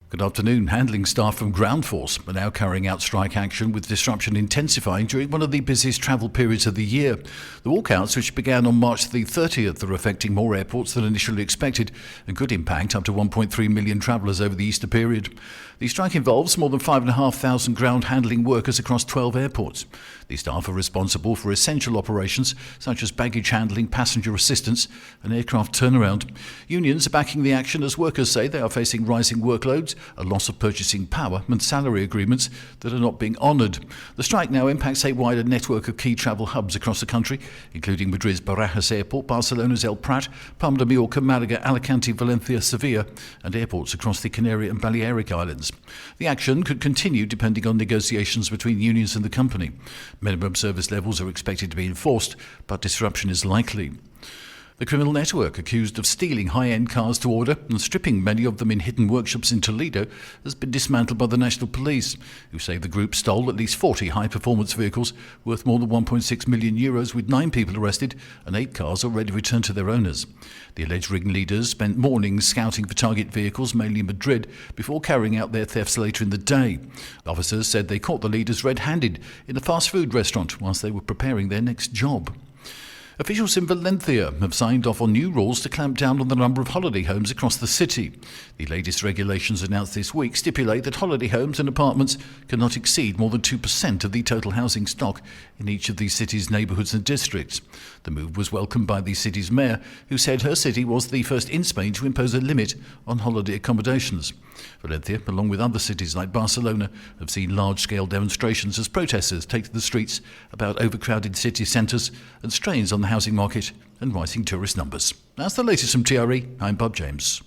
Good afternoon. Handling staff from Ground Force are now carrying out strike action, with disruption intensifying during one of the busiest travel periods of the year. The walkouts, which began on March the 30th, are affecting more airports than initially expected and could impact up to 1.3 million travellers over the Easter period. The strike involves more than 5,500 ground handling workers across 12 airports. The staff are responsible for essential operations such as baggage handling, passenger assistance and aircraft turnaround. Unions are backing the action as workers say they are facing rising workloads, a loss of purchasing power and salary agreements that are not being honoured. The strike now impacts a wider network of key travel hubs across the country, including Madrid's Barajas Airport, Barcelona's El Prat, Palma de Mallorca, Malaga, Alicante, Valencia, Sevilla and airports across the Canary and Balearic Islands. The action could continue depending on negotiations between unions and the company. Minimum service levels are expected to be enforced, but disruption is likely. The criminal network, accused of stealing high-end cars to order and stripping many of them in hidden workshops in Toledo, has been dismantled by the National Police, who say the group stole at least 40 high-performance vehicles worth more than €1.6 million, with 9 people arrested and 8 cars already returned to their owners. The alleged ringleaders spent mornings scouting for target vehicles, mainly in Madrid, before carrying out their thefts later in the day. Officers said they caught the leaders red-handed in a fast food restaurant whilst they were preparing their next job. Officials in Valencia have signed off on new rules to clamp down on the number of holiday homes across the city. The latest regulations announced this week stipulate that holiday homes and apartments cannot exceed more than 2% of the total housing stock in each of the city's neighbourhoods and districts. The move was welcomed by the city's mayor, who said her city was the first in Spain to impose a limit on holiday accommodations. Valencia, along with other cities like Barcelona, have seen large-scale demonstrations as protesters take to the streets about overcrowded city centres and strains on the housing market and rising tourist numbers. That's the latest from TRE. I'm Bob James.